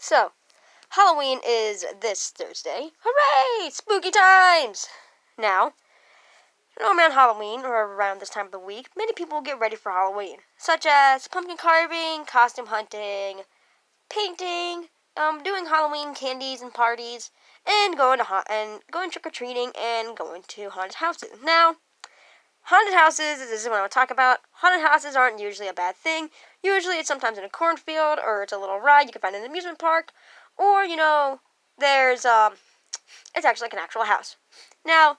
So, Halloween is this Thursday. Hooray! Spooky times! Now, normally on Halloween, or around this time of the week, many people get ready for Halloween, such as pumpkin carving, costume hunting, painting, doing Halloween candies and parties, and going trick-or-treating and going to haunted houses. Now, haunted houses, this is what I want to talk about. Haunted houses aren't usually a bad thing. Usually it's sometimes in a cornfield, or it's a little ride you can find in an amusement park, or, there's, it's actually like an actual house. Now,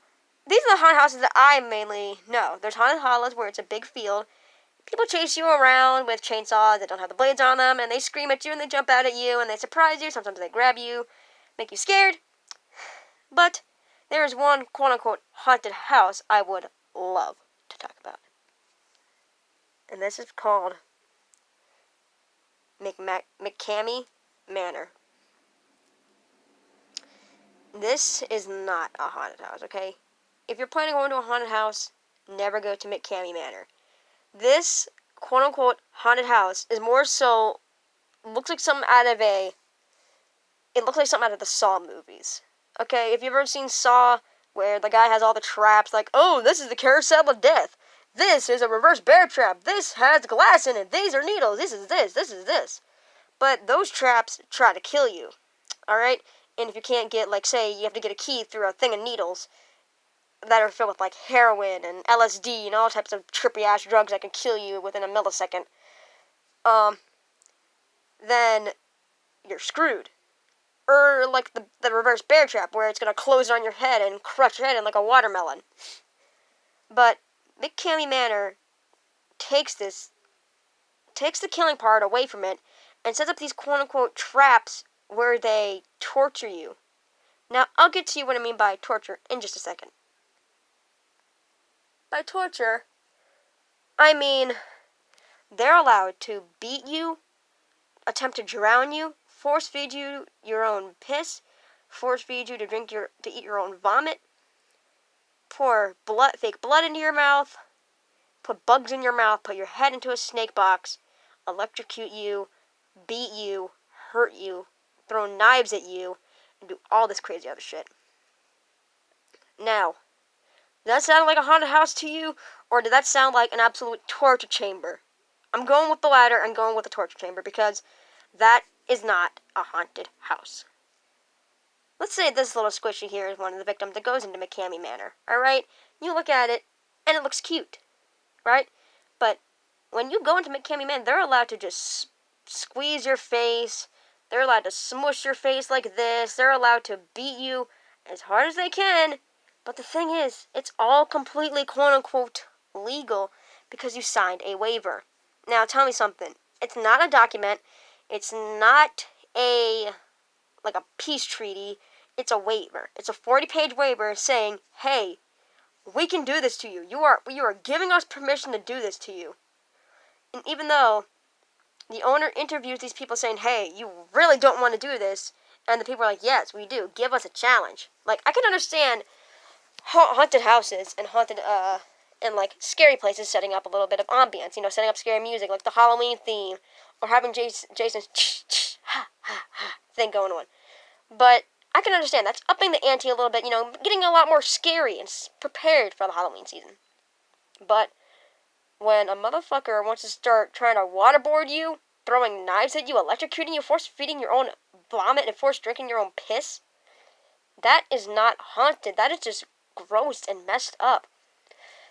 these are the haunted houses that I mainly know. There's haunted hollows where it's a big field. People chase you around with chainsaws that don't have the blades on them, and they scream at you, and they jump out at you, and they surprise you. Sometimes they grab you, make you scared. But there is one quote-unquote haunted house I would love to talk about. And this is called mckamey Manor. This is not a haunted house, okay? If you're planning on going to a haunted house, never go to mckamey Manor. This quote-unquote haunted house is more so, looks like something out of the Saw movies. Okay, if you've ever seen Saw, where the guy has all the traps, like, oh, this is the carousel of death. This is a reverse bear trap. This has glass in it. These are needles. This is this. But those traps try to kill you, alright? And if you can't get, like, say, you have to get a key through a thing of needles that are filled with, like, heroin and LSD and all types of trippy-ass drugs that can kill you within a millisecond, then you're screwed. Or, like, the reverse bear trap, where it's going to close on your head and crush your head in like a watermelon. But mckamey Manor takes the killing part away from it and sets up these quote-unquote traps where they torture you. Now, I'll get to you what I mean by torture in just a second. By torture, I mean they're allowed to beat you, attempt to drown you, force feed you your own piss, force feed you to eat your own vomit, pour fake blood into your mouth, put bugs in your mouth, put your head into a snake box, electrocute you, beat you, hurt you, throw knives at you, and do all this crazy other shit. Now, does that sound like a haunted house to you, or did that sound like an absolute torture chamber? I'm going with the latter. I'm going with the torture chamber, because that is not a haunted house. Let's say this little squishy here is one of the victims that goes into mckamey Manor, alright? You look at it, and it looks cute, right? But when you go into mckamey Manor, they're allowed to just squeeze your face. They're allowed to smush your face like this. They're allowed to beat you as hard as they can. But the thing is, it's all completely quote-unquote legal because you signed a waiver. Now, tell me something. It's not a document. It's not a peace treaty. It's a waiver. It's a 40-page waiver saying, hey, we can do this to you. You are giving us permission to do this to you. And even though the owner interviews these people saying, hey, you really don't want to do this, and the people are like, yes, we do. Give us a challenge. Like, I can understand haunted houses and scary places setting up a little bit of ambience, setting up scary music, like the Halloween theme, or having Jason's thing going on. But I can understand, that's upping the ante a little bit, getting a lot more scary and prepared for the Halloween season. But when a motherfucker wants to start trying to waterboard you, throwing knives at you, electrocuting you, force-feeding your own vomit, and force-drinking your own piss, that is not haunted. That is just gross and messed up.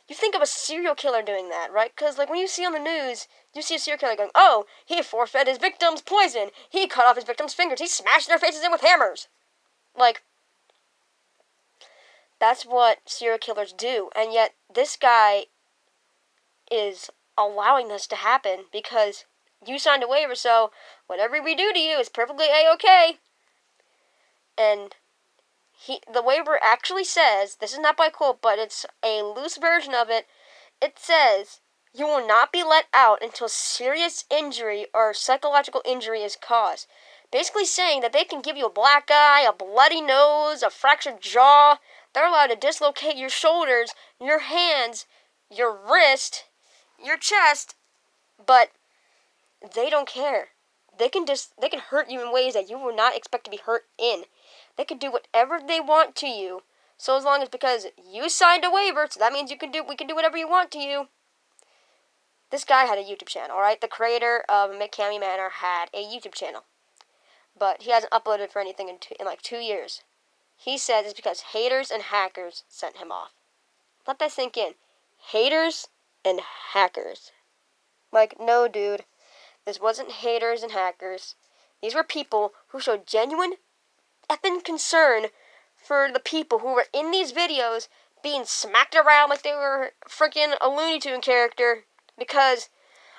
You think of a serial killer doing that, right? Because, when you see on the news, you see a serial killer going, oh, he force-fed his victims poison. He cut off his victims' fingers. He smashed their faces in with hammers. That's what serial killers do. And yet, this guy is allowing this to happen because you signed a waiver, so whatever we do to you is perfectly A-okay. And the waiver actually says, this is not by quote, but it's a loose version of it, it says, you will not be let out until serious injury or psychological injury is caused. Basically saying that they can give you a black eye, a bloody nose, a fractured jaw. They're allowed to dislocate your shoulders, your hands, your wrist, your chest, but they don't care. they can hurt you in ways that you would not expect to be hurt in. They can do whatever they want to you, so as long as because you signed a waiver, so that means we can do whatever you want to you. This guy had a YouTube channel, alright? The creator of mckamey Manor had a YouTube channel. But he hasn't uploaded for anything in like 2 years. He says it's because haters and hackers sent him off. Let that sink in. Haters and hackers. Like, no, dude. This wasn't haters and hackers. These were people who showed genuine effing concern for the people who were in these videos being smacked around like they were freaking a Looney Tune character. Because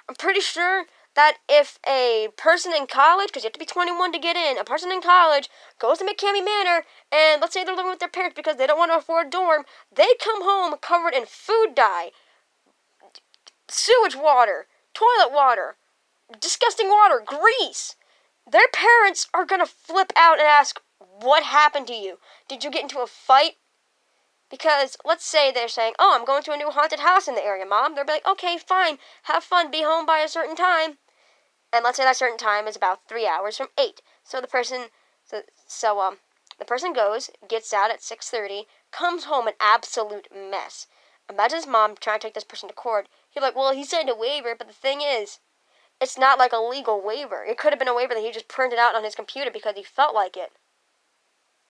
I'm pretty sure that if a person in college, because you have to be 21 to get in, a person in college goes to mckamey Manor, and let's say they're living with their parents because they don't want to afford a dorm, they come home covered in food dye, sewage water, toilet water, disgusting water, grease. Their parents are going to flip out and ask, what happened to you? Did you get into a fight? Because let's say they're saying, oh, I'm going to a new haunted house in the area, Mom. They'll be like, okay, fine, have fun, be home by a certain time. And let's say that certain time is about 3 hours from 8. So the person goes, gets out at 6:30, comes home an absolute mess. Imagine his mom trying to take this person to court. You're like, well, he signed a waiver, but the thing is, it's not like a legal waiver. It could have been a waiver that he just printed out on his computer because he felt like it.